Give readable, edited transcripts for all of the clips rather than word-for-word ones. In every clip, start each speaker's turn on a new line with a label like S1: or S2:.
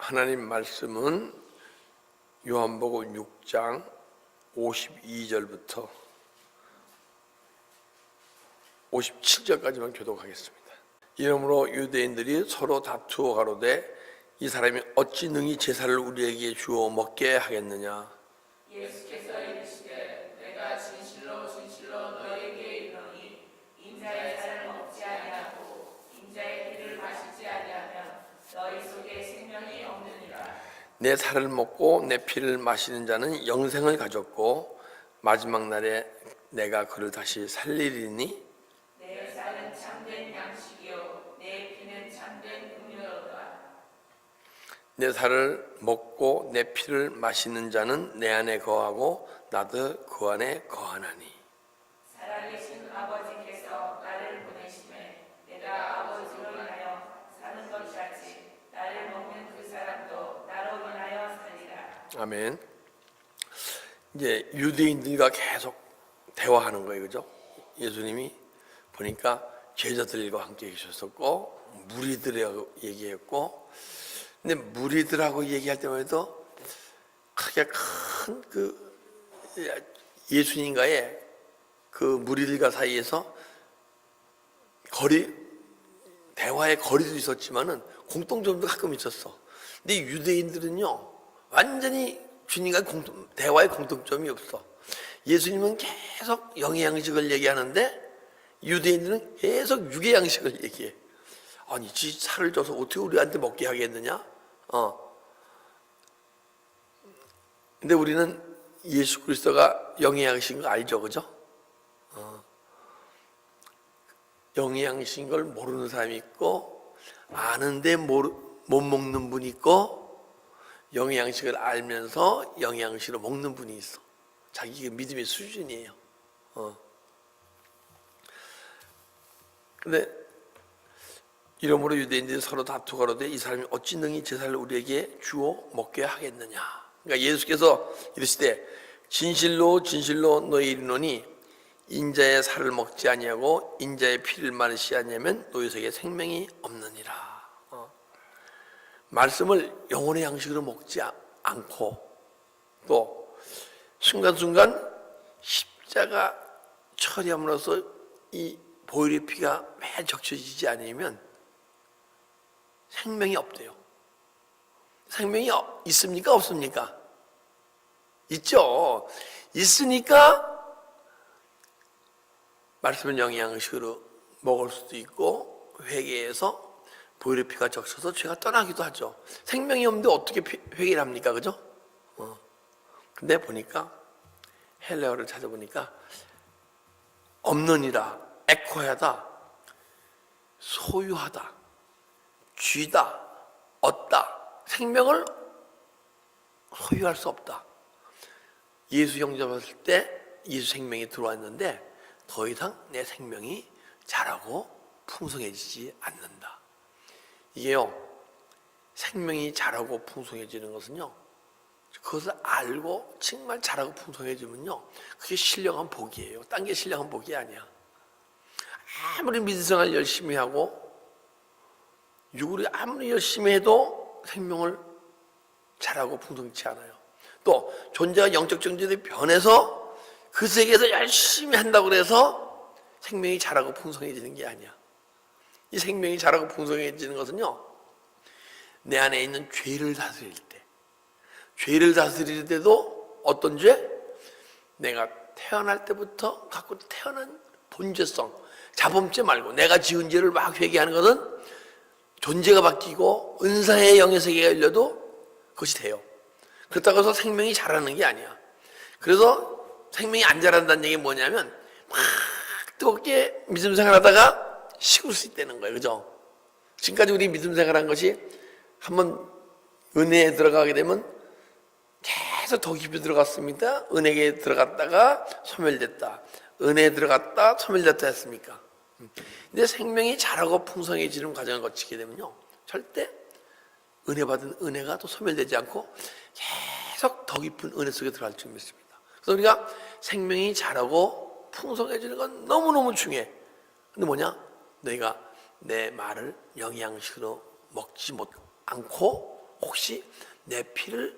S1: 하나님 말씀은 요한복음 6장 52절부터 57절까지만 교독하겠습니다. 이러므로 유대인들이 서로 다투어 가로되 이 사람이 어찌 능히 제사를 우리에게 주어 먹게 하겠느냐.
S2: 예수께서 이르시되 내가 진실로 진실로 너희에게 이르노니 인자의 살을 먹지 아니하고 인자의 피를 마시지 아니하면 너희 속에 생명이 없느니라.
S1: 내 살을 먹고 내 피를 마시는 자는 영생을 가졌고 마지막 날에 내가 그를 다시 살리리니
S2: 내 살은 참된 양식이요 내 피는 참된 음료로다.
S1: 내 살을 먹고 내 피를 마시는 자는 내 안에 거하고 나도 그 안에 거하나니.
S2: 살아계신 아버지께서 나를 보내심에 내가 아버지로 인하여 사는 것 같이 나를 먹는 그 사람도 나로 인하여 살리라.
S1: 아멘. 이제 유대인들과 계속 대화하는 거예요, 그죠? 예수님이 보니까 제자들과 함께 계셨었고 무리들하고 얘기했고, 근데 무리들하고 얘기할 때마다 크게 큰 그 예수님과의 그 무리들과 사이에서 대화의 거리도 있었지만은 공통점도 가끔 있었어. 근데 유대인들은요 완전히 주님과 대화의 공통점이 없어. 예수님은 계속 영의 양식을 얘기하는데 유대인들은 계속 육의 양식을 얘기해. 아니 지 살을 줘서 어떻게 우리한테 먹게 하겠느냐? 근데 우리는 예수 그리스도가 영의 양식인 거 알죠, 그죠? 영의 양식인 걸 모르는 사람이 있고 아는데 못 먹는 분이 있고 영의 양식을 알면서 영의 양식으로 먹는 분이 있어. 자기 믿음의 수준이에요. 근데 이러므로 유대인들이 서로 다투가로되 이 사람이 어찌 능히 제사를 우리에게 주어 먹게 하겠느냐. 그러니까 예수께서 이르시되 진실로 진실로 너희 이르노니 인자의 살을 먹지 아니하고 인자의 피를 마시지 아니하면 너희 속에 생명이 없느니라. 말씀을 영혼의 양식으로 먹지 않고 또 순간순간 십자가 처리함으로써 이 보혈의 피가 매일 적셔지지 않으면 생명이 없대요. 생명이 있습니까? 없습니까? 있죠. 있으니까 말씀은 영의 양식으로 먹을 수도 있고 회개해서 보혈의 피가 적셔서 죄가 떠나기도 하죠. 생명이 없는데 어떻게 회개를 합니까? 그죠? 근데 보니까 헬레어를 찾아보니까 없느니라, 에코하다, 소유하다, 쥐다, 얻다. 생명을 소유할 수 없다. 예수 영접했을 때 예수 생명이 들어왔는데 더 이상 내 생명이 자라고 풍성해지지 않는다. 이게요, 생명이 자라고 풍성해지는 것은요, 그것을 알고 정말 자라고 풍성해지면요, 그게 신령한 복이에요. 딴 게 신령한 복이 아니야. 아무리 믿음생활 열심히 하고 육으로 아무리 열심히 해도 생명을 자라고 풍성치 않아요. 또 존재가 영적 존재들이 변해서 그 세계에서 열심히 한다고 해서 생명이 자라고 풍성해지는 게 아니야. 이 생명이 자라고 풍성해지는 것은요, 내 안에 있는 죄를 다스릴 때, 죄를 다스릴 때도 어떤 죄? 내가 태어날 때부터 갖고 태어난 본죄성, 자범죄 말고 내가 지은 죄를 막 회개하는 것은 존재가 바뀌고 은사의 영의 세계가 열려도 그것이 돼요. 그렇다고 해서 생명이 자라는 게 아니야. 그래서 생명이 안 자란다는 얘기는 뭐냐면 막 뜨겁게 믿음 생활하다가 식을 수 있다는 거예요. 그죠? 지금까지 우리 믿음 생활한 것이 한번 은혜에 들어가게 되면 계속 더 깊이 들어갔습니다. 은혜에 들어갔다가 소멸됐다. 은혜에 들어갔다 소멸됐다 했습니까? 근데 생명이 자라고 풍성해지는 과정을 거치게 되면요, 절대 은혜 받은 은혜가 또 소멸되지 않고 계속 더 깊은 은혜 속에 들어갈 줄 믿습니다. 그래서 우리가 생명이 자라고 풍성해지는 건 너무너무 중요해. 근데 뭐냐? 너희가 내 말을 영양식으로 먹지 않고 혹시 내 피를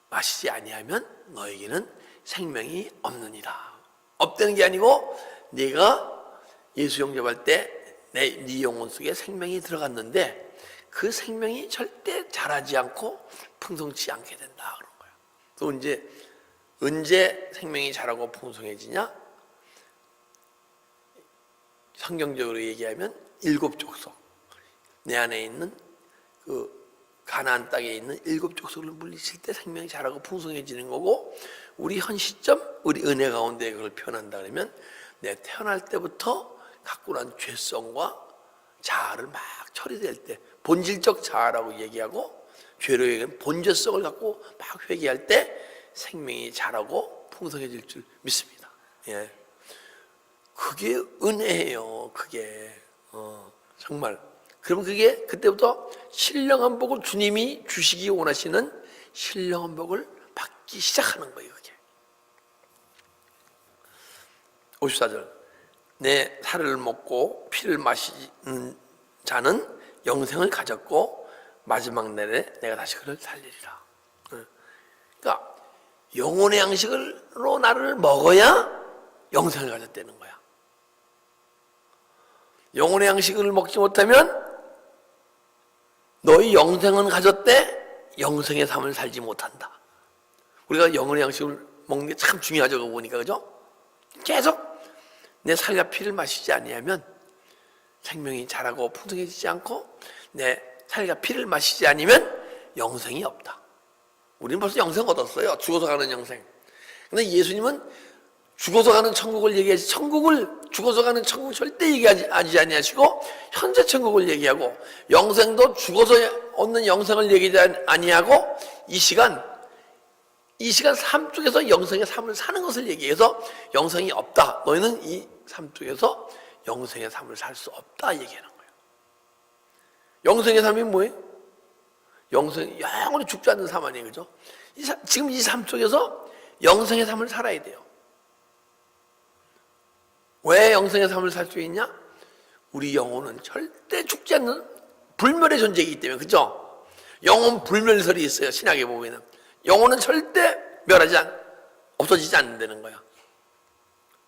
S1: 마시지 아니하면 너에게는 생명이 없느니라. 없다는 게 아니고 네가 예수 영접할 때 네 영혼 속에 생명이 들어갔는데 그 생명이 절대 자라지 않고 풍성치 않게 된다 그런 거야. 또 언제 생명이 자라고 풍성해지냐? 성경적으로 얘기하면 7족속, 내 안에 있는 그 가나안 땅에 있는 7족속을 물리칠 때 생명이 자라고 풍성해지는 거고, 우리 현 시점, 우리 은혜 가운데 그걸 표현한다 그러면 내 태어날 때부터 갖고 난 죄성과 자아를 막 처리될 때, 본질적 자아라고 얘기하고, 죄로 얘기하면 본죄성을 갖고 막 회개할 때 생명이 자라고 풍성해질 줄 믿습니다. 예. 그게 은혜예요. 그게 정말. 그러면 그게 그때부터 신령한 복을 주님이 주시기 원하시는 신령한 복을 받기 시작하는 거예요. 그게 54절, 내 살을 먹고 피를 마시는 자는 영생을 가졌고 마지막 날에 내가 다시 그를 살리리라. 그러니까 영혼의 양식으로 나를 먹어야 영생을 가졌다는 거야. 영혼의 양식을 먹지 못하면 너희 영생은 가졌대 영생의 삶을 살지 못한다. 우리가 영혼의 양식을 먹는 게 참 중요하죠. 그거 보니까, 그죠? 계속 내 살과 피를 마시지 아니하면 생명이 자라고 풍성해지지 않고, 내 살과 피를 마시지 않으면 영생이 없다. 우리는 벌써 영생 얻었어요. 죽어서 가는 영생. 근데 예수님은 죽어서 가는 천국을 얘기하지, 죽어서 가는 천국 절대 얘기하지 아니하시고 현재 천국을 얘기하고, 영생도 죽어서 얻는 영생을 얘기하지 아니하고 이 시간 삶 속에서 영생의 삶을 사는 것을 얘기해서 영생이 없다. 너희는 이 삶 속에서 영생의 삶을 살 수 없다 얘기하는 거예요. 영생의 삶이 뭐예요? 영원히 죽지 않는 삶 아니에요, 그죠? 지금 이 삶 속에서 영생의 삶을 살아야 돼요. 왜 영생의 삶을 살 수 있냐? 우리 영혼은 절대 죽지 않는 불멸의 존재이기 때문에, 그죠? 영혼 불멸설이 있어요. 신약에 보면은 영혼은 절대 없어지지 않는다는 거야.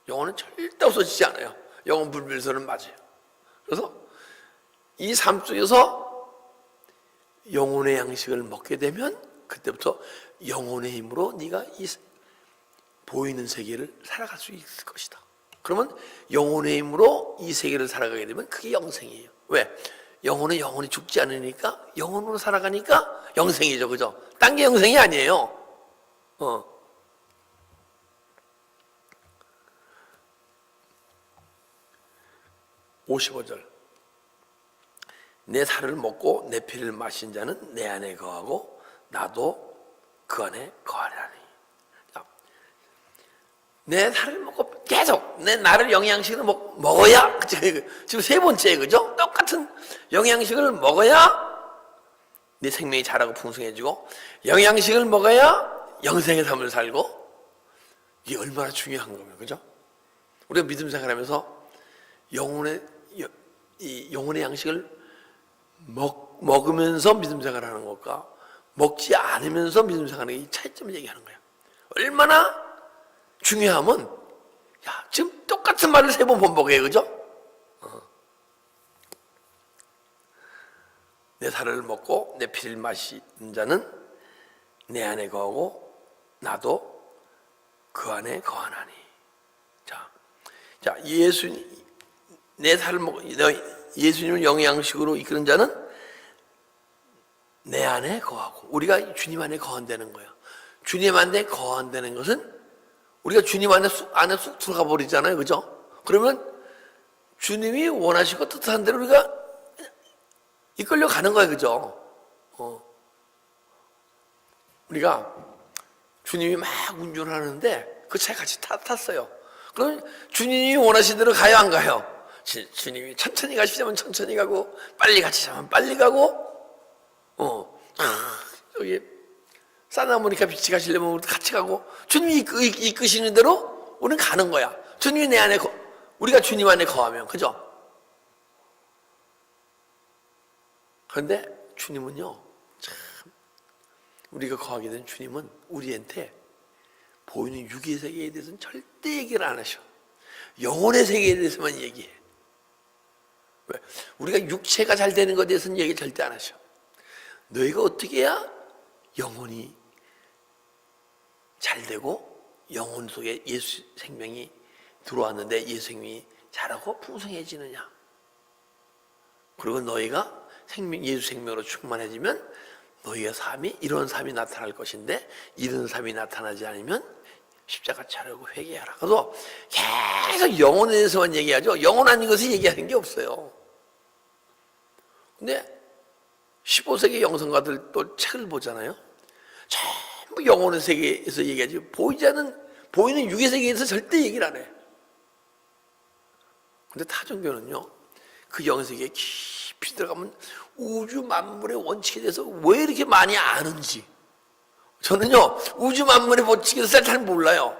S1: 영혼은 절대 없어지지 않아요. 영혼 불멸설은 맞아요. 그래서 이 삶 속에서 영혼의 양식을 먹게 되면 그때부터 영혼의 힘으로 네가 이 보이는 세계를 살아갈 수 있을 것이다. 그러면 영혼의 힘으로 이 세계를 살아가게 되면 그게 영생이에요. 왜? 영혼은 영원히 죽지 않으니까, 영혼으로 살아가니까 영생이죠. 그죠? 딴 게 영생이 아니에요. 55절, 내 살을 먹고 내 피를 마신 자는 내 안에 거하고 나도 그 안에 거하리라니. 내 살을 먹고 계속 내 나를 영양식을 먹어야, 지금 세 번째, 그죠? 똑같은 영양식을 먹어야 내 생명이 자라고 풍성해지고, 영양식을 먹어야 영생의 삶을 살고. 이게 얼마나 중요한 거면, 그죠? 우리가 믿음 생활하면서 영혼의 양식을 먹으면서 믿음 생활하는 것과 먹지 않으면서 믿음 생활하는 이 차이점을 얘기하는 거야. 얼마나 중요하면, 지금 똑같은 말을 3번 반복해요, 그죠? 내 살을 먹고 내 피를 마시는 자는 내 안에 거하고 나도 그 안에 거하나니. 자, 내 살을 먹고 예수님을 영양식으로 이끄는 자는 내 안에 거하고, 우리가 주님 안에 거한다는 거야. 주님 안에 거한다는 것은 우리가 주님 안에 쑥 들어가 버리잖아요, 그죠? 그러면 주님이 원하시고 뜻하는 대로 우리가 이끌려 가는 거예요, 그죠? 우리가 주님이 막 운전하는데 그 차에 같이 탔어요. 그럼 주님이 원하시는 대로 가요, 안 가요? 주님이 천천히 가시자면 천천히 가고, 빨리 가시자면 빨리 가고, 여기 산타모니카 비치 가시려면 우리도 같이 가고, 주님이 이끄시는 대로 우리는 가는 거야. 주님이 내 안에 우리가 주님 안에 거하면, 그죠? 그런데 주님은요, 참 우리가 거하게 된 주님은 우리한테 보이는 육의 세계에 대해서는 절대 얘기를 안 하셔. 영혼의 세계에 대해서만 얘기해. 왜? 우리가 육체가 잘 되는 것에 대해서는 얘기 절대 안 하셔. 너희가 어떻게 해야 영혼이 잘 되고 영혼 속에 예수 생명이 들어왔는데 예수 생명이 자라고 풍성해지느냐. 그리고 너희가 예수 생명으로 충만해지면 너희의 삶이 이런 삶이 나타날 것인데 이런 삶이 나타나지 않으면 십자가 차려고 회개하라. 그래서 계속 영혼에 대해서만 얘기하죠. 영혼 아닌 것을 얘기하는 게 없어요. 근데 15세기 영성가들 또 책을 보잖아요. 전부 영혼의 세계에서 얘기하지 보이는 육의 세계에서 절대 얘기를 안 해. 근데 타종교는요, 그 영의 세계에 깊이 들어가면 우주 만물의 원칙에 대해서 왜 이렇게 많이 아는지, 저는요 우주 만물의 법칙에 대해서 잘 몰라요.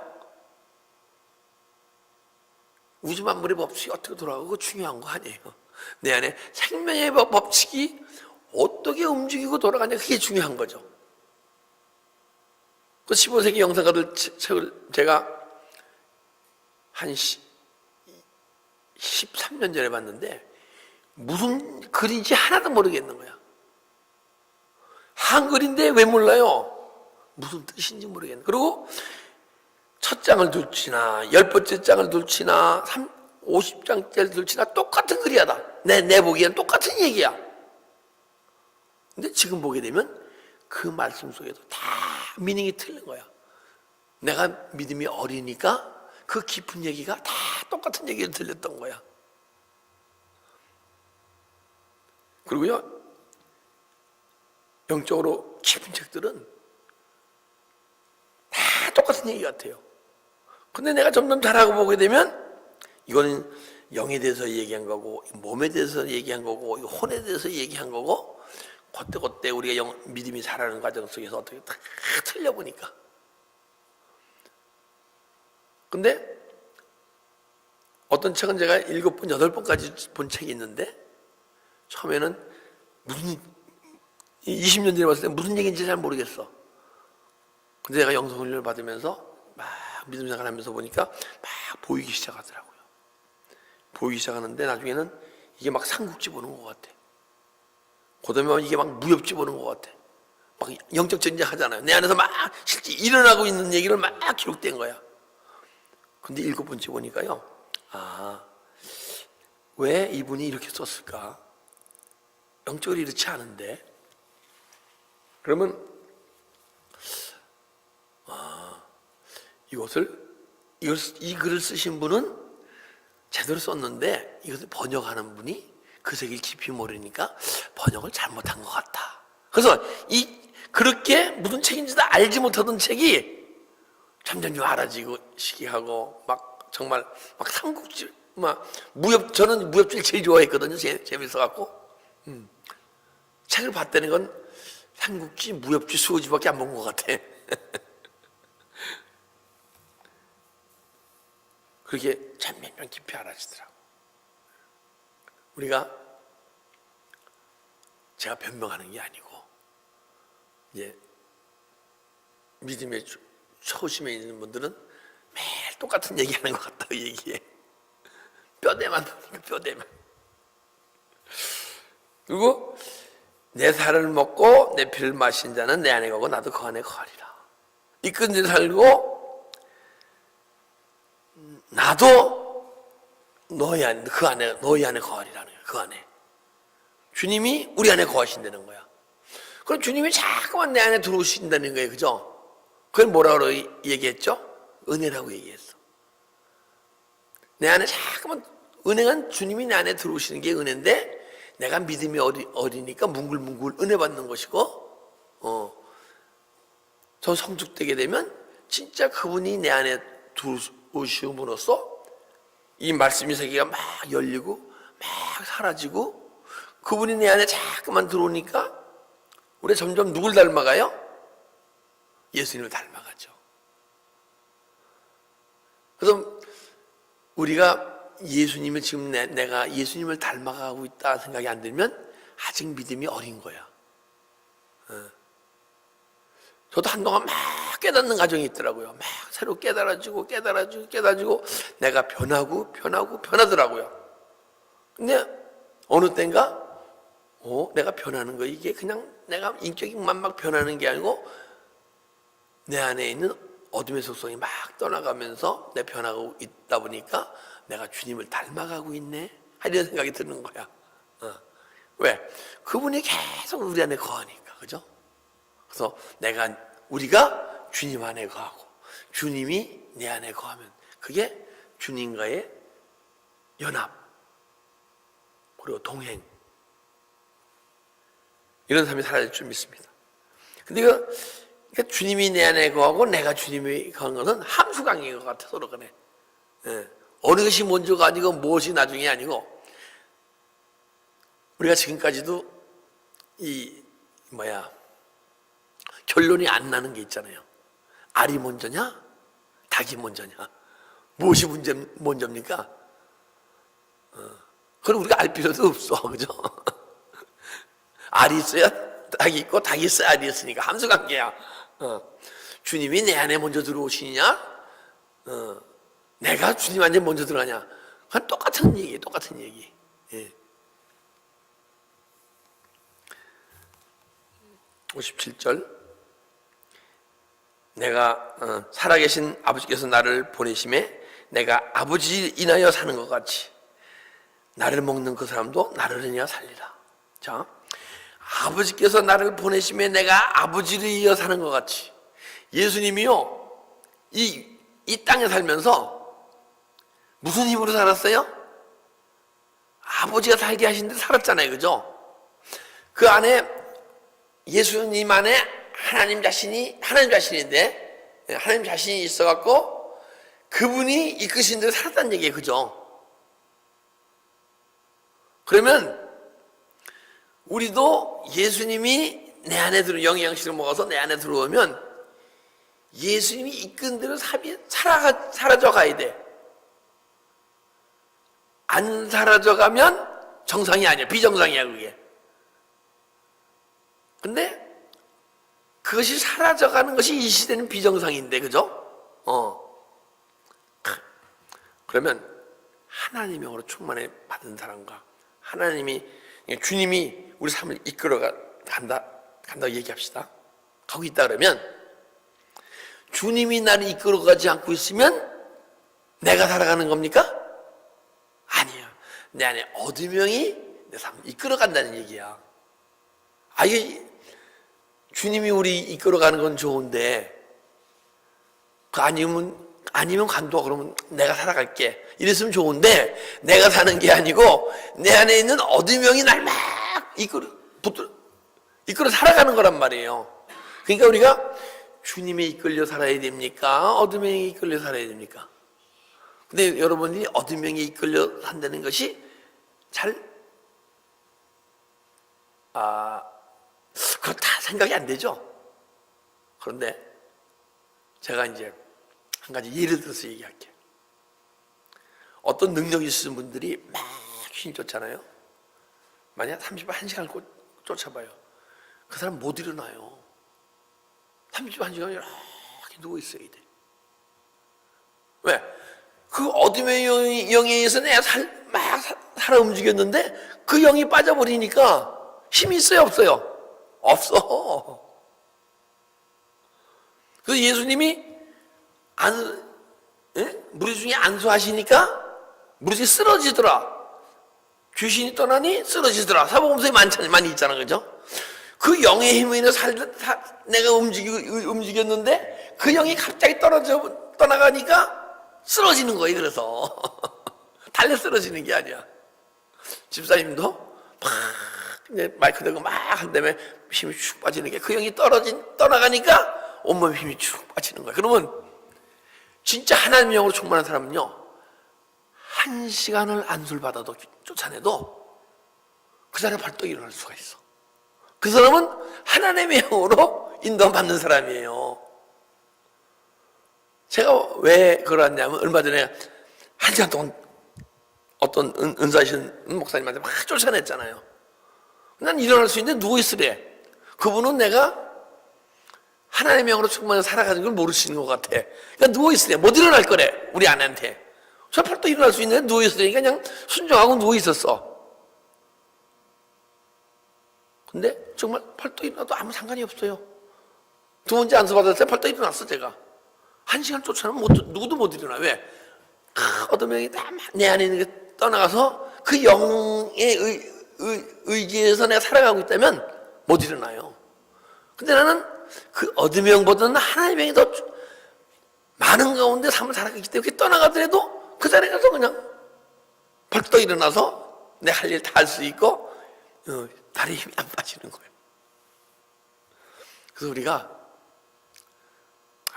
S1: 우주 만물의 법칙이 어떻게 돌아가고 중요한 거 아니에요. 내 안에 생명의 법칙이 어떻게 움직이고 돌아가냐, 그게 중요한 거죠. 그 15세기 영성가들 책을 제가 한 13년 전에 봤는데 무슨 글인지 하나도 모르겠는 거야. 한글인데 왜 몰라요? 무슨 뜻인지 모르겠네. 그리고 첫 장을 둘치나 10번째 장을 둘치나 50장짜리 둘치나 똑같은 글이야 다. 내 보기엔 똑같은 얘기야. 근데 지금 보게 되면 그 말씀 속에도 다 미닝이 틀린 거야. 내가 믿음이 어리니까 그 깊은 얘기가 다 똑같은 얘기를 들렸던 거야. 그리고요, 영적으로 깊은 책들은 다 똑같은 얘기 같아요. 근데 내가 점점 잘하고 보게 되면 이거는 영에 대해서 얘기한 거고, 몸에 대해서 얘기한 거고, 혼에 대해서 얘기한 거고, 그때 우리가 믿음이 자라는 과정 속에서 어떻게 다 틀려보니까. 근데 어떤 책은 제가 7번, 8번까지 본 책이 있는데, 처음에는 20년 전에 봤을 때 무슨 얘기인지 잘 모르겠어. 근데 내가 영성훈련을 받으면서 막 믿음 생활하면서 보니까 막 보이기 시작하더라고요. 보이기 시작하는데 나중에는 이게 막 삼국지 보는 것 같아. 그다음에 이게 막 무협지 보는 것 같아. 막 영적 전쟁 하잖아요. 내 안에서 막 실제 일어나고 있는 얘기를 막 기록된 거야. 근데 7번째 보니까요, 왜 이분이 이렇게 썼을까? 영적으로 이렇지 않은데. 그러면 이 글을 쓰신 분은 제대로 썼는데 이것을 번역하는 분이 그 세계를 깊이 모르니까 번역을 잘못한 것 같다. 그래서 그렇게 무슨 책인지도 알지 못하던 책이 점점 알아지고 시기하고 막 정말 막 삼국지 막 저는 무협지를 제일 좋아했거든요. 재밌어갖고 책을 봤다는 건 삼국지, 무협지, 수호지밖에 안 본 것 같아. 그렇게 전면면 깊이 알아지더라고. 제가 변명하는 게 아니고, 이제 믿음의 초심에 있는 분들은 매일 똑같은 얘기하는 것 같다고 얘기해. 뼈대만 나오니까 뼈대만. 그리고 내 살을 먹고 내 피를 마신 자는 내 안에 거고 나도 그 안에 거하리라. 이끈 데 살고 나도 너희 안에 거하리라는 거야. 그 안에 주님이 우리 안에 거하신다는 거야. 그럼 주님이 자꾸만 내 안에 들어오신다는 거예요. 그죠? 그걸 뭐라고 얘기했죠? 은혜라고 얘기했어. 내 안에 자꾸만 은혜는 주님이 내 안에 들어오시는 게 은혜인데, 내가 믿음이 어리니까 뭉글뭉글 은혜 받는 것이고, 저 성숙되게 되면 진짜 그분이 내 안에 들어오심으로써 이 말씀의 세계가 막 열리고 막 사라지고, 그분이 내 안에 자꾸만 들어오니까 우리 점점 누굴 닮아가요? 예수님을 닮아가죠. 그래서 우리가 예수님을 지금 내가 예수님을 닮아가고 있다 생각이 안 들면 아직 믿음이 어린 거야. 저도 한동안 막 깨닫는 과정이 있더라고요. 막 새로 깨달아지고 내가 변하더라고요. 근데 어느 때인가 내가 변하는 거, 이게 그냥 내가 인격만 막 변하는 게 아니고 내 안에 있는 어둠의 속성이 막 떠나가면서 내 변하고 있다 보니까 내가 주님을 닮아가고 있네, 이런 생각이 드는 거야. 왜? 그분이 계속 우리 안에 거하니까, 그죠? 그래서 우리가 주님 안에 거하고 주님이 내 안에 거하면 그게 주님과의 연합, 그리고 동행, 이런 삶이 살아질 줄 믿습니다. 근데 그러니까 주님이 내 안에 거하고 내가 주님이 거하는 것은 함수관계인 것 같아, 서로 간에. 어느 것이 먼저가 아니고 무엇이 나중이 아니고, 우리가 지금까지도 결론이 안 나는 게 있잖아요. 알이 먼저냐? 닭이 먼저냐? 무엇이 먼저입니까? 그럼 우리가 알 필요도 없어, 그죠? 알이 있어야 닭이 있고, 닭이 있어야 알이 있으니까 함수관계야. 주님이 내 안에 먼저 들어오시냐? 내가 주님 안에 먼저 들어가냐? 그건 똑같은 얘기. 예. 57절. 내가 살아계신 아버지께서 나를 보내심에 내가 아버지를 인하여 사는 것 같이 나를 먹는 그 사람도 나를 인하여 살리라. 자, 아버지께서 나를 보내심에 내가 아버지를 이어 사는 것 같이, 예수님이요, 이 땅에 살면서 무슨 힘으로 살았어요? 아버지가 살게 하신 데 살았잖아요, 그죠? 그 안에, 예수님 안에 하나님 자신인데 하나님 자신이 있어갖고 그분이 이끄신 대로 살았다는 얘기예요, 그죠? 그러면 우리도 예수님이 내 안에 영의 양식을 먹어서 내 안에 들어오면 예수님이 이끈 대로 사라져 가야 돼. 안 사라져가면 정상이 아니야, 비정상이야, 그게. 근데 그것이 사라져가는 것이 이 시대는 비정상인데, 그죠? 그러면 하나님의 영으로 충만해 받은 사람과 주님이 우리 삶을 간다고 얘기합시다. 가고 있다 그러면, 주님이 나를 이끌어가지 않고 있으면 내가 살아가는 겁니까? 아니야. 내 안에 어둠의 영이 내 삶을 이끌어간다는 얘기야. 이게 주님이 우리 이끌어가는 건 좋은데, 아니면 관둬. 그러면 내가 살아갈게. 이랬으면 좋은데, 내가 사는 게 아니고 내 안에 있는 어둠의 영이 날 막 이끌어 살아가는 거란 말이에요. 그러니까 우리가 주님에 이끌려 살아야 됩니까? 어둠의 영에 이끌려 살아야 됩니까? 근데 여러분이 어둠의 영에 이끌려 산다는 것이 그렇다 생각이 안 되죠? 그런데 제가 이제 한 가지 예를 들어서 얘기할게요. 어떤 능력이 있으신 분들이 막 신 쫓잖아요. 만약 31시간을 쫓아봐요. 그 사람 못 일어나요. 31시간 이렇게 누워 있어야 돼. 왜? 그 어둠의 영에 의해서 내가 살아 움직였는데 그 영이 빠져버리니까 힘이 있어요, 없어요? 없어. 그래서 예수님이 무리 중에 안수하시니까 무리 중에 쓰러지더라. 귀신이 떠나니 쓰러지더라. 사복음서에 많이 있잖아, 그죠? 그 영의 힘으로 인해서 내가 움직였는데 그 영이 갑자기 떠나가니까 쓰러지는 거예요. 그래서 달려 쓰러지는 게 아니야. 집사님도 막 이제 마이크 대고 막 한다음에 힘이 축 빠지는 게, 그 영이 떠나가니까 온몸에 힘이 축 빠지는 거야. 그러면 진짜 하나님의 영으로 충만한 사람은요, 1시간을 안수를 받아도 쫓아내도 그 사람이 벌떡 일어날 수가 있어. 그 사람은 하나님의 영으로 인도받는 사람이에요. 제가 왜 그러냐면, 얼마 전에 1시간 동안 어떤 은사하신 목사님한테 막 쫓아냈잖아요. 난 일어날 수 있는데 누워있으래. 그분은 내가 하나님의 영으로 충만해서 살아가는 걸 모르시는 것 같아. 그러니까 누워있으래. 못 일어날 거래. 우리 아내한테. 저 팔도 일어날 수 있는데 누워있으니까 그냥 순종하고 누워있었어. 근데 정말 팔도 일어나도 아무 상관이 없어요. 두 번째 안수 받았을 때 팔도 일어났어 제가. 1시간 쫓아는 누구도 못 일어나. 왜? 어둠이 내 안에 있는 게 떠나가서 그 영의 의지에서 내가 살아가고 있다면 못 일어나요. 근데 나는 그 어둠의 영보다는 하나님의 영이 더 많은 가운데 삶을 살아가기 때문에 떠나가더라도 그 자리에 가서 그냥 벌떡 일어나서 내 할 일 다 할 수 있고 다리에 힘이 안 빠지는 거예요. 그래서 우리가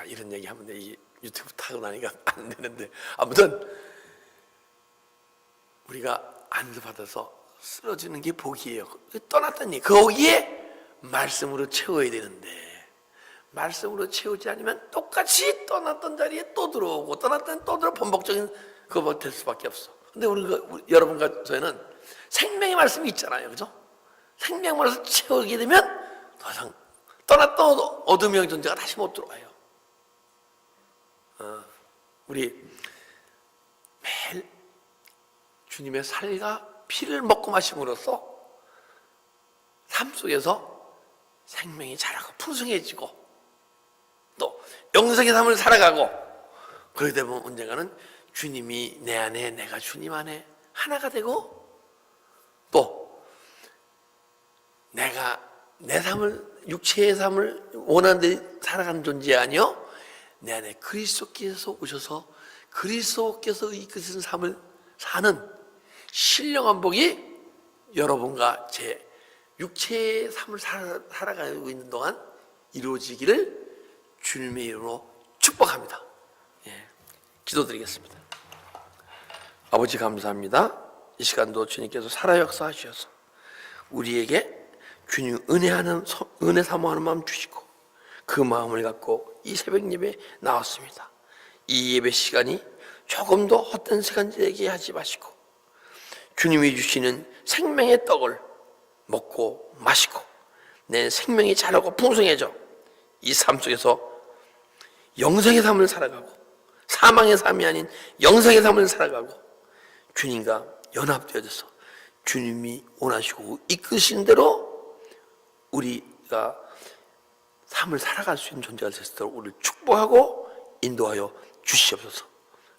S1: 이런 얘기 하면 이 유튜브 타고 나니까 안 되는데 아무튼 우리가 안수 받아서 쓰러지는 게 복이에요. 떠났더니 거기에 말씀으로 채워야 되는데 말씀으로 채우지 않으면 똑같이 떠났던 자리에 또 들어오고 떠났던 또 들어 반복적인 그거 될 수밖에 없어. 근데 여러분과 저희는 생명의 말씀이 있잖아요, 그죠? 생명의 말씀을 채우게 되면 더 이상 떠났던 어둠의 존재가 다시 못 들어와요. 우리 매일 주님의 살과 피를 먹고 마심으로써 삶 속에서 생명이 자라고 풍성해지고 또 영생의 삶을 살아가고 그러게 되면 언젠가는 주님이 내 안에 내가 주님 안에 하나가 되고 또 내가 내 삶을 육체의 삶을 원하는 데 살아가는 존재 아니요 내 안에 그리스도께서 오셔서 그리스도께서 이끄신 삶을 사는 신령한 복이 여러분과 제 육체의 삶을 살아가고 있는 동안 이루어지기를 주님의 이름으로 축복합니다. 기도드리겠습니다. 아버지 감사합니다. 이 시간도 주님께서 살아 역사하셔서 우리에게 주님 은혜 사모하는 마음 주시고 그 마음을 갖고 이 새벽 예배 나왔습니다. 이 예배 시간이 조금 더 헛된 시간 되게 하지 마시고 주님이 주시는 생명의 떡을 먹고 마시고 내 생명이 자라고 풍성해져 이 삶 속에서 영생의 삶을 살아가고 사망의 삶이 아닌 영생의 삶을 살아가고 주님과 연합되어져서 주님이 원하시고 이끄신 대로 우리가 삶을 살아갈 수 있는 존재가 될 수 있도록 우리를 축복하고 인도하여 주시옵소서.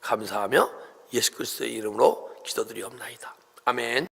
S1: 감사하며 예수 그리스도의 이름으로 기도드리옵나이다. 아멘.